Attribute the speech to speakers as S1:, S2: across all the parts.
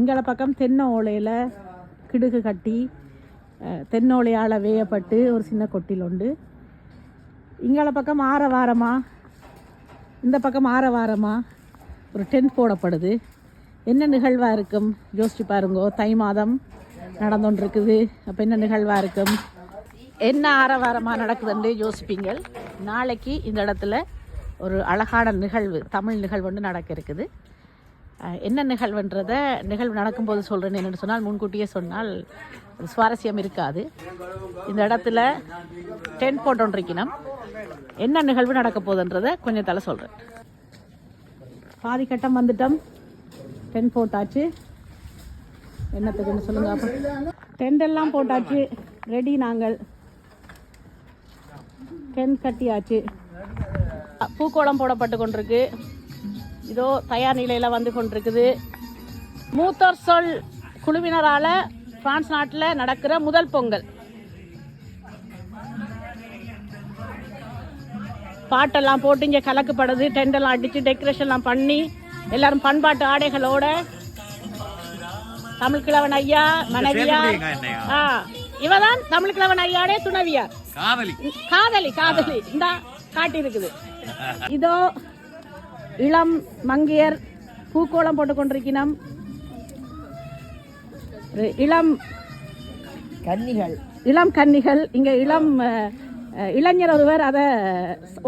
S1: இங்கே பக்கம் தென்னை ஓலையில் கிடுகு கட்டி தென்னோலையால் வேயப்பட்டு ஒரு சின்ன கொட்டில் உண்டு. இங்கால பக்கம் ஆரவாரமாக, இந்த பக்கம் ஆரவாரமாக ஒரு டென்ட் போடப்படுது. என்ன நிகழ்வாக இருக்கும் யோசிச்சு பாருங்கோ. தை மாதம் நடந்துகிட்ருக்குது. அப்போ என்ன நிகழ்வாக இருக்கும், என்ன ஆரவாரமாக நடக்குதுன்னு யோசிப்பீங்கள். நாளைக்கு இந்த இடத்துல ஒரு அழகான நிகழ்வு, தமிழ் நிகழ்வு ஒன்று நடக்க இருக்குது. என்ன நிகழ்வுன்றதை நிகழ்வு நடக்கும்போது சொல்கிறேன்னு என்னென்னு சொன்னால், முன்கூட்டியே சொன்னால் சுவாரஸ்யம் இருக்காது. இந்த இடத்துல டென்ட் போட்டோன்றிக்கணும். என்ன நிகழ்வு நடக்க போகுதுன்றதை கொஞ்சம் தலை சொல்கிறேன். பாதி கட்டம் வந்துட்டோம். டென்ட் போட்டாச்சு. என்னத்துக்குன்னு சொல்லுங்க. அப்போ டென்ட் எல்லாம் போட்டாச்சு, ரெடி. நாங்கள் டென்ட் கட்டியாச்சு. பூக்கோளம் போடப்பட்டு கொண்டிருக்கு. இதோ தயார் நிலையில் வந்து கொண்டிருக்குது. மூத்தோர் சொல் குழுவினரால் பிரான்ஸ் நாட்டில் நடக்கிற முதல் பொங்கல். பாட்டெல்லாம் போட்டு இங்கே கலக்கப்படுது. டெண்டெல்லாம் அடித்து டெக்கரேஷன்லாம் பண்ணி எல்லாரும் பண்பாட்டு ஆடைகளோட தமிழ் கிழவன் ஐயா மனைவியார். இவதான் தமிழ் கிழவன் ஐயாடே துணவியார். காதலி காதலி இந்த காட்டி இருக்குது. இதோ இளம் மங்கையர் பூக்கோளம் போட்டு கொண்டிருக்கணும். இளம் கன்னிகள் இங்க இளம் இளைஞர் ஒருவர் அதை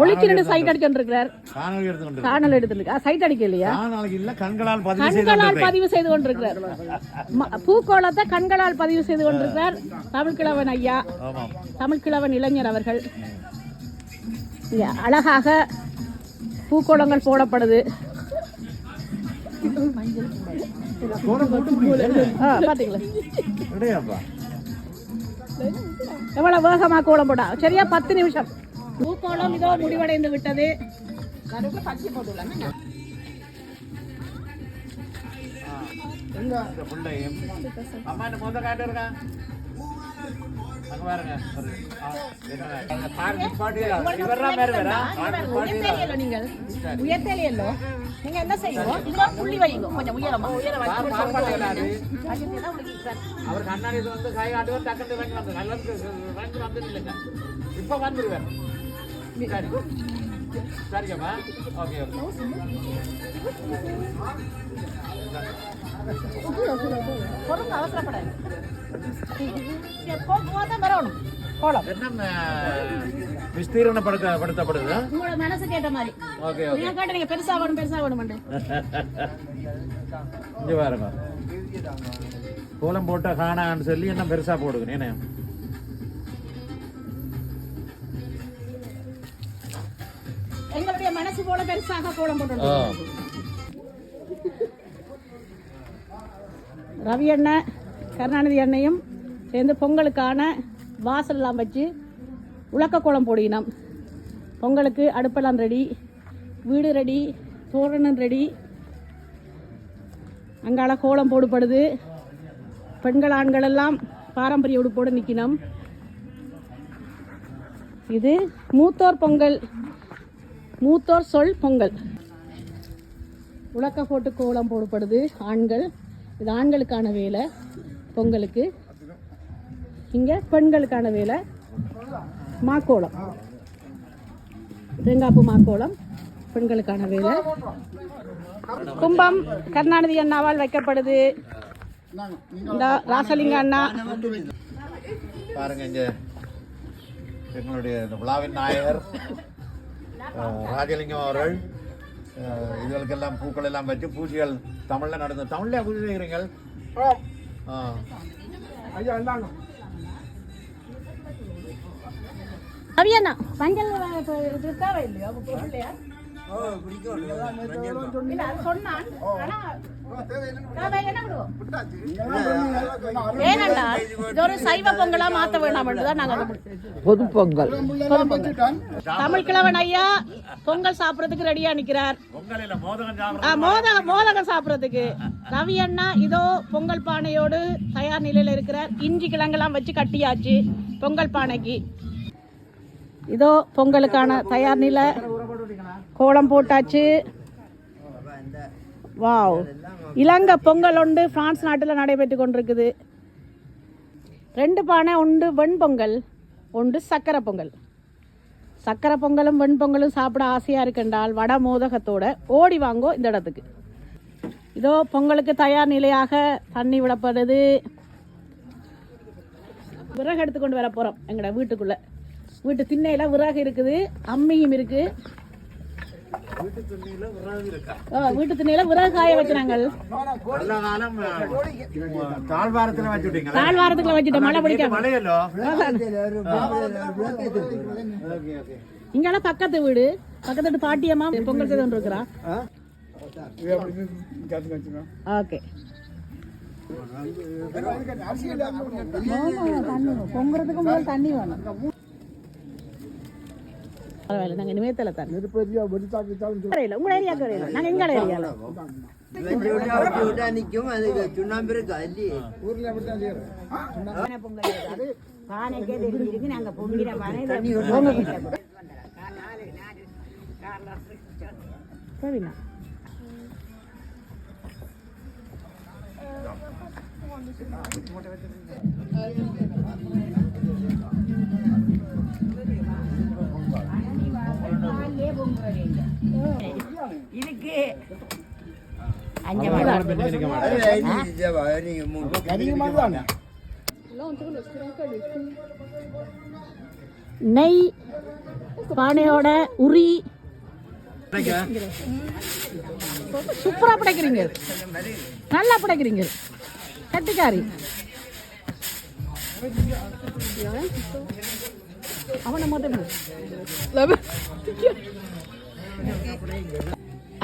S1: ஒளிச்சு நின்று சைட் அடிச்சுருக்கிறார். காணல் எடுத்துருக்கு. சைட் அடிக்கலையா, கண்களால் பதிவு செய்து கொண்டிருக்கிறார். பூக்கோளத்தை கண்களால் பதிவு செய்து கொண்டிருக்கிறார் தமிழ்கிழவன் ஐயா, தமிழ்கிழவன் இளைஞர் அவர்கள். அழகாக பூக்கோளங்கள் போடப்படுது. பாத்தீங்களா எவ்வளவு வேகமா கோலம் போட்டா. சரியா 10 நிமிஷம். பூக்கோளம் இதோ முடிவடைந்து விட்டது. நீங்க என்ன செய்யணும், புள்ளி வைங்க கொஞ்சம் உயரமா.
S2: அவர் கண்ணாடி வந்து கை ஆடுவார், டக்குனு வந்து இப்ப வந்துருவார். சரி சரிங்கம்மா. ஓகே
S1: அவசரப்படாது. வரணும். கோலம்
S2: விஸ்தீரணப்படுத்தப்படுது
S1: உங்களோட மனசு கேட்ட மாதிரி. நீங்க கேட்டீங்க பெருசா வேணும் பெருசா வேணும்.
S2: இங்க பாருங்க, கோலம் போட்டா காணான்னு சொல்லி என்ன பெருசா போடுங்க. என்ன
S1: எங்களுடைய மனசு போல பெருசாக கோலம் போட்டு ரவி அண்ணன் கருணாநிதி அண்ணையும் சேர்ந்து பொங்கலுக்கான வாசல்லாம் வச்சு உலக்க கோலம் போடினோம். பொங்கலுக்கு அடுப்பெல்லாம் ரெடி, வீடு ரெடி, தோரணம் ரெடி. அங்கால கோலம் போடப்படுது. பெண்கள் ஆண்கள் எல்லாம் பாரம்பரிய உடுப்போடு நிற்கணும். இது மூத்தோர் பொங்கல், மூத்தோர் சொல் பொங்கல். உலக்க போட்டு கோலம் போடப்படுது ஆண்கள். இது ஆண்களுக்கான வேலை பொங்கலுக்கு. இங்கே பெண்களுக்கான வேலை மாக்கோளம், தேங்காப்பு மாக்கோளம் பெண்களுக்கான வேலை. கும்பம் கருணாநிதி அண்ணாவால் வைக்கப்படுது. இந்த ராசலிங்க அண்ணா
S2: பாருங்க, இங்க எங்களுடைய விழாவின் நாயகர் ராஜலிங்கம் அவர்கள் இதுகளுக்கெல்லாம் பூக்கள் எல்லாம் வச்சு பூஜைகள் தமிழ்ல நடந்து. தமிழ்ல பூஜை செய்கிறீர்கள்
S1: அவியண்ணா? மஞ்சள் தேவை இல்லையா? ஏனென்றால் இது ஒரு சைவ பொங்கலா மாத்த வேண்டாம் என்றுதான் நாங்க
S3: பொது பொங்கல்.
S1: தமிழ் கிழவன் ஐயா பொங்கல் சாப்பிடறதுக்கு ரெடியா நிக்கிறார். மோதகம் சாப்பிடறதுக்கு ரவி அண்ணா இதோ பொங்கல் பானையோடு தயார் நிலையில இருக்கிறார். இஞ்சி கிழங்கெல்லாம் வச்சு கட்டியாச்சு பொங்கல் பானைக்கு. இதோ பொங்கலுக்கான தயார் நிலை. கோலம் போட்டாச்சு. வாவ், இலங்கை பொங்கல் ஒன்று பிரான்ஸ் நாட்டில் நடைபெற்று கொண்டிருக்குது. 2 பானை, ஒன்று வெண்பொங்கல், ஒன்று சக்கரை பொங்கல். சக்கரை பொங்கலும் வெண்பொங்கலும் சாப்பிட ஆசையாக இருக்கின்றால் வடை மோதகத்தோட ஓடி வாங்கோ இந்த இடத்துக்கு. இதோ பொங்கலுக்கு தயார் நிலையாக தண்ணி விடப்படுது. விறகு எடுத்துக்கொண்டு வர போகிறோம் எங்களோட வீட்டுக்குள்ளே. வீட்டு திண்ணையில் விறகு இருக்குது, அம்மியும் இருக்குது. வீட்டு திண்ணையில விறகு காய வச்சு நாங்கள் தாழ்வாரத்துக்குள்ள வச்சுட்டோம். மழை பிடிக்காம இங்கெல்லாம் பக்கத்து வீடு, பக்கத்து பாட்டியம்மா பொங்கல் செய்து கொண்டு இருக்கிறா. ஓகே, பொங்குறதுக்கு முதல் தண்ணி வேணும். பரவாயில்ல, நாங்கள் இனிமேத்தல தான் உங்க ஏரியாவுக்கு வரையில நாங்கள் எங்களோட ஏரியாவில் சரிண்ணா. நெய் பானையோட உரி சூப்பரா படைக்கிறீங்க, நல்லா படைக்கிறீங்க, கட்டிக்காரி. அவனை மொத்தம்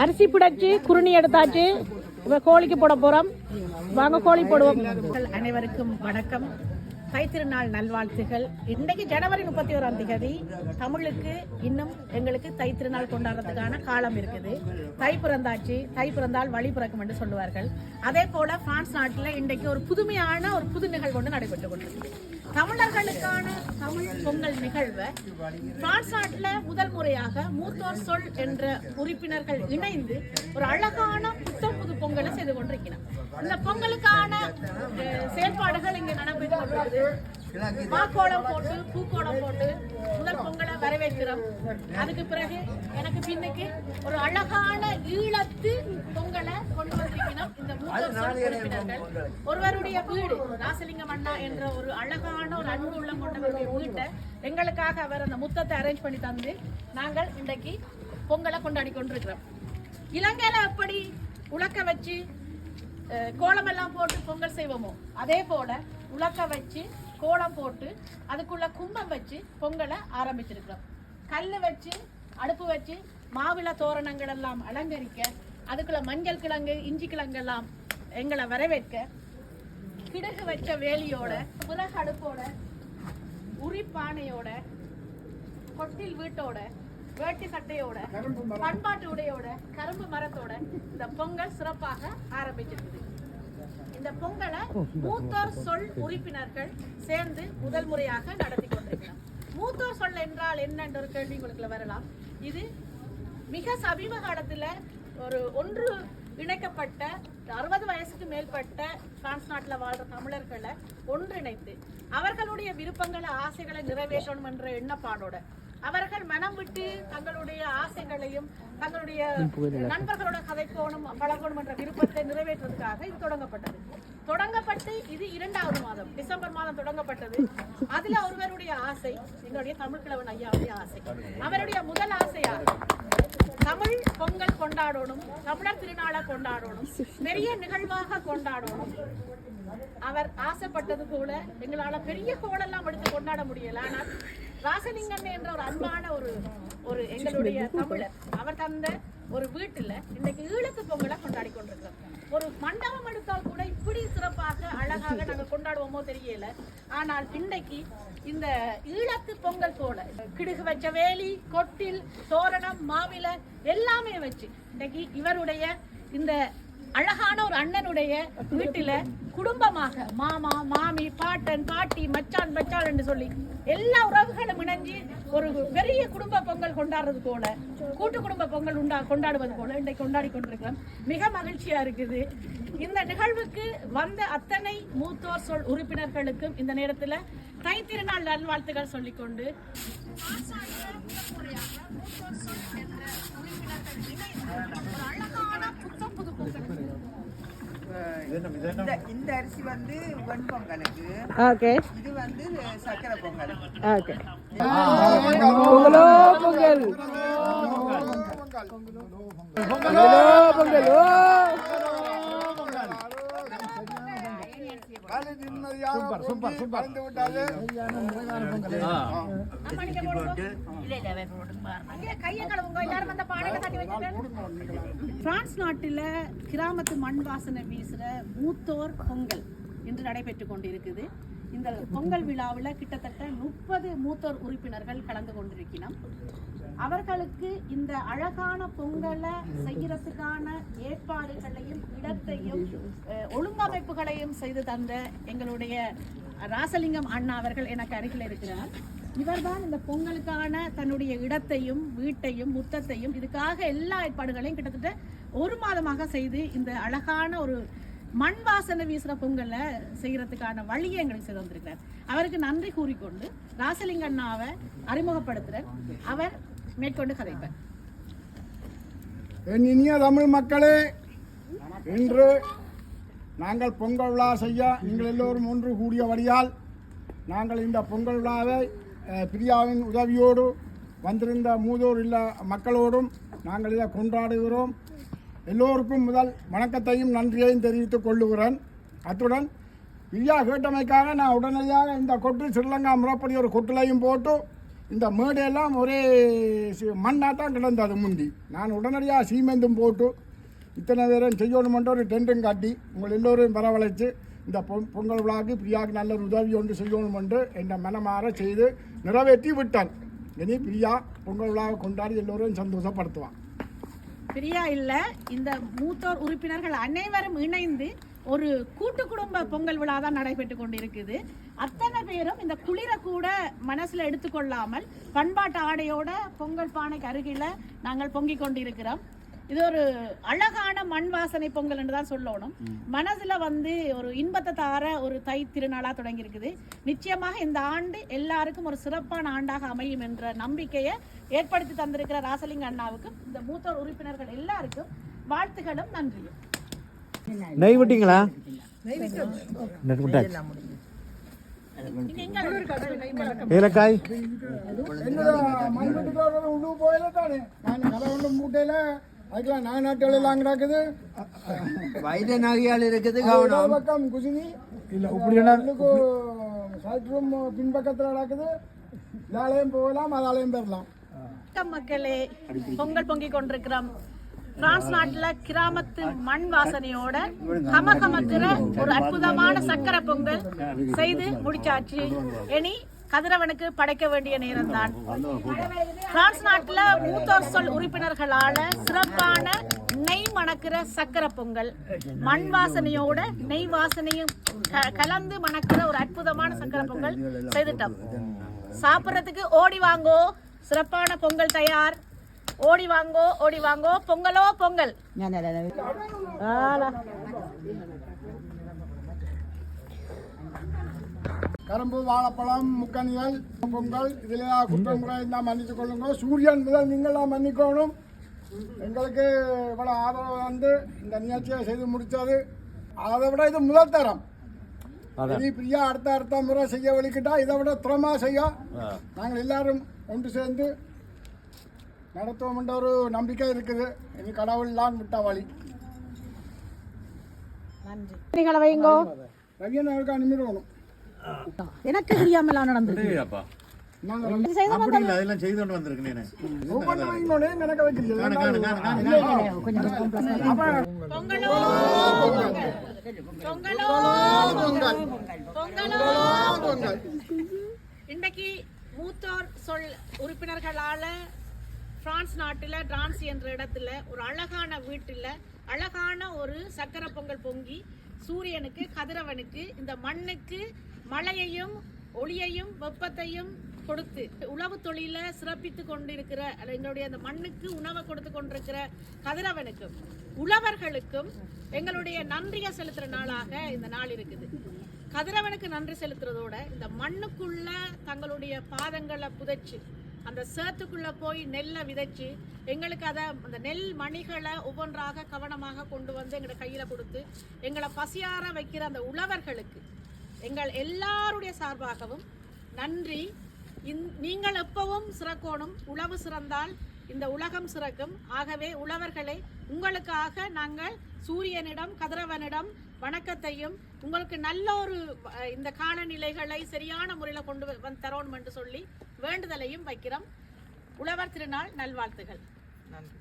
S1: அரிசி பிடிச்சி குருணி எடுத்தாச்சு. இப்போ கோழிக்கு போட போகிறோம். வாங்க கோழி போடுவோம். அனைவருக்கும் வணக்கம், தைத்திருநாள் நல்வாழ்த்துகள். இன்றைக்கு ஜனவரி 31ஆம் தேதி. தமிழுக்கு இன்னும் எங்களுக்கு தைத்திருநாள் கொண்டாடுறதுக்கான காலம் இருக்குது. தை பிறந்தாச்சு, தை பிறந்தால் வழி பிறக்கும் என்று சொல்லுவார்கள். அதே போல பிரான்ஸ் நாட்டில் இன்றைக்கு ஒரு புதுமையான ஒரு புது நிகழ்வு ஒன்று நடைபெற்று கொண்டிருக்கு. தமிழர்களுக்கான தமிழ் பொங்கல் நிகழ்வை பிரான்ஸ் நாட்டில் முதல் முறையாக மூத்தோர் சொல் என்ற உறுப்பினர்கள் இணைந்து ஒரு அழகான புது பொங்கலை செய்து கொண்டிருக்கிறார். இந்த பொங்கலுக்கான செயல்பாடுகள் இங்கே நடைபெற்று கொண்டிருக்கிறது. மாக்கோளம் போட்டு பூக்கோளம் போட்டு முதல் பொங்கலை வரவேற்கிறோம். அதுக்கு பிறகு எனக்கு பின்னுக்கு ஒரு அழகான ஈழத்து பொங்கலை கொண்டு வந்திருக்கிறோம். இந்த மூத்தோர் சொல் உறுப்பினர்கள் ஒருவருடைய வீடு ராசலிங்கம் அண்ணா என்ற ஒரு அழகான ஒரு அன்பு உள்ளம் கொண்டவருடைய வீட்டை எங்களுக்காக அவர் அந்த முத்தத்தை அரேஞ்ச் பண்ணி தந்து நாங்கள் இன்றைக்கு பொங்கலை கொண்டாடி கொண்டிருக்கிறோம். இலங்கையில எப்படி உலக்க வச்சு கோலம் எல்லாம் போட்டு பொங்கல் செய்வோமோ அதே போல உலக்க வச்சு கோலம் போட்டு அதுக்குள்ள கும்பம் வச்சு பொங்கலை ஆரம்பிச்சிருக்கிறோம். கல் வச்சு அடுப்பு வச்சு மாவிள தோரணங்கள் எல்லாம் அலங்கரிக்க, அதுக்குள்ள மஞ்சள் கிழங்கு இஞ்சி கிழங்கு எல்லாம் எங்களை வரவேற்க, கிடுகு வச்ச வேலியோட புலக அடுப்போட உரிப்பானையோட கொட்டில் வீட்டோட வேட்டி சட்டையோட பண்பாட்டு உடையோட கரும்பு மரத்தோட இந்த பொங்கல் சிறப்பாக ஆரம்பிச்சிருக்குது. இந்த பொங்கலை மூத்தோர் சொல் உறுப்பினர்கள் சேர்ந்து முதல் முறையாக நடத்தி கொண்டிருக்கிறோம். மூத்தோர் சொல் என்றால் என்ன என்ற ஒரு கேள்வி உங்களுக்கு வரலாம். இது மிக சமீப காலத்துல ஒன்று இணைக்கப்பட்ட 60 வயசுக்கு மேற்பட்ட பிரான்ஸ் நாட்டில் வாழ்ற தமிழர்களை ஒன்றிணைத்து அவர்களுடைய விருப்பங்களை ஆசைகளை நிறைவேற்றணும் என்ற எண்ணப்பாடோட அவர்கள் மனம் விட்டு தங்களுடைய ஆசைகளையும் தங்களுடைய நண்பர்களோட கதைக்கோணும் பழகணும் என்ற விருப்பத்தை நிறைவேற்றுவதற்காக இது தொடங்கப்பட்டு இது 2வது மாதம் டிசம்பர் மாதம் தொடங்கப்பட்டது. அதுல ஒருவருடைய ஆசை எங்களுடைய தமிழ் கிழவன் ஐயாவுடைய ஆசை. அவருடைய முதல் ஆசையா தமிழ் பொங்கல் கொண்டாடணும், தமிழர் திருநாளை கொண்டாடணும், பெரிய நிகழ்வாக கொண்டாடணும். அவர் ஆசைப்பட்டது போல எங்களால பெரிய கோலெல்லாம் எடுத்து கொண்டாட முடியல. ஆனால் ராசலிங்கம் என்ற ஒரு அன்பான ஒரு எங்களுடைய தமிழர் அவர் தந்த ஒரு வீட்டுல இன்னைக்கு ஈழத்து பொங்கலை கொண்டாடி கொண்டிருக்கிறோம். ஒரு மண்டபம் எடுத்தால் கூட இப்படி சிறப்பாக அழகாக நாங்கள் கொண்டாடுவோமோ தெரியல. ஆனால் இன்னைக்கு இந்த ஈழத்து பொங்கல் போல கிடுகு வச்ச வேலி, கொட்டில், தோரணம், மாவில எல்லாமே வச்சு இன்னைக்கு இவருடைய இந்த அழகான ஒரு அண்ணனுடைய வீட்டில குடும்பமாக மாமா மாமி பாட்டன் பாட்டி மச்சான் மச்சான் என்று சொல்லி எல்லா உறவுகளும் இணைஞ்சு ஒரு பெரிய குடும்ப பொங்கல் கொண்டாடுறது போல கூட்டு குடும்ப பொங்கல் கொண்டாடுவது போல இன்றைக்கு கொண்டாடி கொண்டிருக்கிறோம். மிக மகிழ்ச்சியா இருக்குது. இந்த நிகழ்வுக்கு வந்த அத்தனை மூத்தோர் சொல் உறுப்பினர்களுக்கும் இந்த நேரத்துல தை திருநாள் நல்வாழ்த்துக்கள் சொல்லிக்கொண்டு
S3: இந்த அரிசி வந்து வெண்பொங்கலுக்கு,
S1: ஓகே
S3: இது வந்து சக்கரை பொங்கலுக்கு.
S1: ஓகே பிரான்ஸ் நாட்டில் கிராமத்து மண் வாசனை வீசுற மூத்தோர் பொங்கல் இன்று நடைபெற்று கொண்டிருக்குது. இந்த பொங்கல் விழாவில் கிட்டத்தட்ட 30 மூத்தோர் உறுப்பினர்கள் கலந்து கொண்டிருக்கிறோம். அவர்களுக்கு இந்த அழகான பொங்கலை செய்யறதுக்கான ஏற்பாடுகளையும் இடத்தையும் ஒழுங்கமைப்புகளையும் செய்து தந்த எங்களுடைய ராசலிங்கம் அண்ணா அவர்கள் எனக்கு அருகில் இருக்கிறார். இவர்தான் இந்த பொங்கலுக்கான தன்னுடைய இடத்தையும் வீட்டையும் முத்தத்தையும் இதுக்காக எல்லா ஏற்பாடுகளையும் கிட்டத்தட்ட 1 மாதமாக செய்து இந்த அழகான ஒரு மண் வாசனை வீசுற பொங்கலை செய்யறதுக்கான வழியை எங்களுக்கு செய்து வந்திருக்கிறார். அவருக்கு நன்றி கூறிக்கொண்டு ராசலிங்க அண்ணாவை அறிமுகப்படுத்துறேன். அவர் மேற்கொண்டு கதைப்பார்.
S4: என் இனிய தமிழ் மக்களே, இன்று நாங்கள் பொங்கல் விழா செய்ய நீங்கள் எல்லோரும் ஒன்று கூடியபடியால் நாங்கள் இந்த பொங்கல் விழாவை பிரியாவின் உதவியோடு வந்திருந்த மூதோர் இல்ல மக்களோடும் நாங்கள் இதை கொண்டாடுகிறோம். எல்லோருக்கும் முதல் வணக்கத்தையும் நன்றியையும் தெரிவித்துக் கொள்ளுகிறேன். அத்துடன் பிரியா கேட்டமைக்காக நான் உடனடியாக இந்த கொட்டு ஸ்ரீலங்கா முறைப்படி ஒரு கொட்டிலையும் போட்டு இந்த மேடையெல்லாம் ஒரே மண்ணாக தான் கிடந்தது முந்தி. நான் உடனடியாக சீமெந்தும் போட்டு இத்தனை பேரும் செய்யணுமென்று ஒரு டென்ட்டும் காட்டி உங்கள் எல்லோரையும் வரவழைச்சு இந்த பொங்கல் விழாவுக்கு பிரியாவுக்கு நல்ல ஒரு உதவி ஒன்று செய்யணுமென்று என்ற மனமாற செய்து நிறைவேற்றி விட்டான். இனி பிரியா பொங்கல் விழாவை கொண்டாடி எல்லோரையும் சந்தோஷப்படுத்துவான்.
S1: பிரியா இல்லை, இந்த மூத்தோர் உறுப்பினர்கள் அனைவரும் இணைந்து ஒரு கூட்டு குடும்ப பொங்கல் விழா தான் நடைபெற்று கொண்டிருக்குது. அத்தனை பேரும் இந்த குளிரை கூட மனசுல எடுத்துக்கொள்ளாமல் பண்பாட்டு ஆடையோட பொங்கல் பானைக்கு அருகில நாங்கள் பொங்கிக் கொண்டிருக்கிறோம். இது ஒரு அழகான மண் வாசனை பொங்கல் என்று தான் சொல்லணும். மனசுல வந்து ஒரு இன்பத்தை தார ஒரு தை திருநாளா தொடங்கி இருக்குது. நிச்சயமாக இந்த ஆண்டு எல்லாருக்கும் ஒரு சிறப்பான ஆண்டாக அமையும் என்ற நம்பிக்கையை ஏற்படுத்தி தந்திருக்கிற ராசலிங்க அண்ணாவுக்கும் இந்த மூத்தோர் உறுப்பினர்கள் எல்லாருக்கும் வாழ்த்துகளும் நன்றியும்.
S2: நெய் விட்டீங்களா? ஏலக்காய்
S4: உள்ளு போயில தானே நான் கதை ஒன்று மூட்டையில் அதுக்கெல்லாம் நான் நாட்டுகள் எல்லாம் கிடக்குது.
S3: வைர நகையால் இருக்குது.
S4: பக்கம் குசினி
S2: இல்லை இப்படி
S4: சற்றும் பின்பக்கத்தில் நடக்குது. இதாலையும் போகலாம், அதாலையும் பெறலாம்.
S1: மக்களே, பொங்கல் பொங்கி கொண்டிருக்கிறோம். பிரான்ஸ் நாட்டுல கிராமத்து மண் வாசனையோட கமகமக்கிற ஒரு அற்புதமான சக்கரை பொங்கல் செய்து முடிச்சாச்சு. இனி கதிரவனுக்கு படைக்க வேண்டிய நேரம் தான். பிரான்ஸ் நாட்டுல மூத்தோர் சொல் உறுப்பினர்களால சிறப்பான நெய் மணக்கிற சக்கரை பொங்கல், மண் வாசனையோட நெய் வாசனையும் கலந்து மணக்கிற ஒரு அற்புதமான சக்கரை பொங்கல் செய்துட்டோம். சாப்பிட்றதுக்கு ஓடி வாங்கோ, சிறப்பான பொங்கல் தயார். ஓடி வாங்கோ ஓடி வாங்கோ, பொங்கலோ பொங்கல்.
S4: கரும்பு, வாழைப்பழம், முக்கணிகள், பொங்கல் இதில் குற்றமுறை இருந்தால் மன்னித்து கொள்ளுங்க. சூரியன் முதல் நீங்களாம் மன்னிக்கணும். எங்களுக்கு இவ்வளோ ஆதரவு வந்து இந்த நிகழ்ச்சியை செய்து முடித்தது. அதை விட இது முதல் தரம். இனி பிரியா அடுத்த முறை செய்ய வலிக்கிட்டா இதை விட திறமாக செய்ய நாங்கள் எல்லாரும் ஒன்று சேர்ந்து நடத்துவோம் என்ற ஒரு நம்பிக்கை இருக்குது. இனி கடவுள்லாம் விட்ட வழி.
S1: நன்றி. வைங்கோ
S4: ரவியனுக்கு அனுப்பிடணும்.
S1: எனக்கு தெரியாமலாம் நடந்துருக்கு.
S2: அதெல்லாம் செய்து கொண்டு வந்திருக்கேன்.
S1: இன்றைக்கு மூத்தோர் சொல் உறுப்பினர்களால பிரான்ஸ் நாட்டுல டிரான்ஸ் என்ற இடத்துல ஒரு அழகான வீட்டுல அழகான ஒரு சக்கரை பொங்கல் பொங்கி சூரியனுக்கு, கதிரவனுக்கு, இந்த மண்ணுக்கு மழையையும் ஒளியையும் வெப்பத்தையும் கொடுத்து உழவு தொழில சிறப்பித்து கொண்டிருக்கிற எங்களுடைய அந்த மண்ணுக்கு உணவை கொடுத்து கொண்டிருக்கிற கதிரவனுக்கும் உழவர்களுக்கும் எங்களுடைய நன்றியை செலுத்துற நாளாக இந்த நாள் இருக்குது. கதிரவனுக்கு நன்றி செலுத்துறதோட இந்த மண்ணுக்குள்ள தங்களுடைய பாதங்களை புதைச்சு அந்த சேத்துக்குள்ள போய் நெல்லை விதைச்சு எங்களுக்கு அதை அந்த நெல் மணிகளை ஒவ்வொன்றாக கவனமாக கொண்டு வந்து எங்களை கையில கொடுத்து எங்களை பசியார வைக்கிற அந்த உழவர்களுக்கு எங்கள் எல்லாருடைய சார்பாகவும் நன்றி. நீங்கள் எப்பவும் சிறக்கோணும். உழவு சிறந்தால் இந்த உலகம் சிறக்கும். ஆகவே உழவர்களை உங்களுக்காக நாங்கள் சூரியனிடம், கதிரவனிடம் வணக்கத்தையும் உங்களுக்கு நல்ல ஒரு இந்த காலநிலைகளை சரியான முறையில் கொண்டு வந்து தரோணும் என்று சொல்லி வேண்டுதலையும் வைக்கிறோம். உழவர் திருநாள் நல்வாழ்த்துகள்.
S3: நன்றி.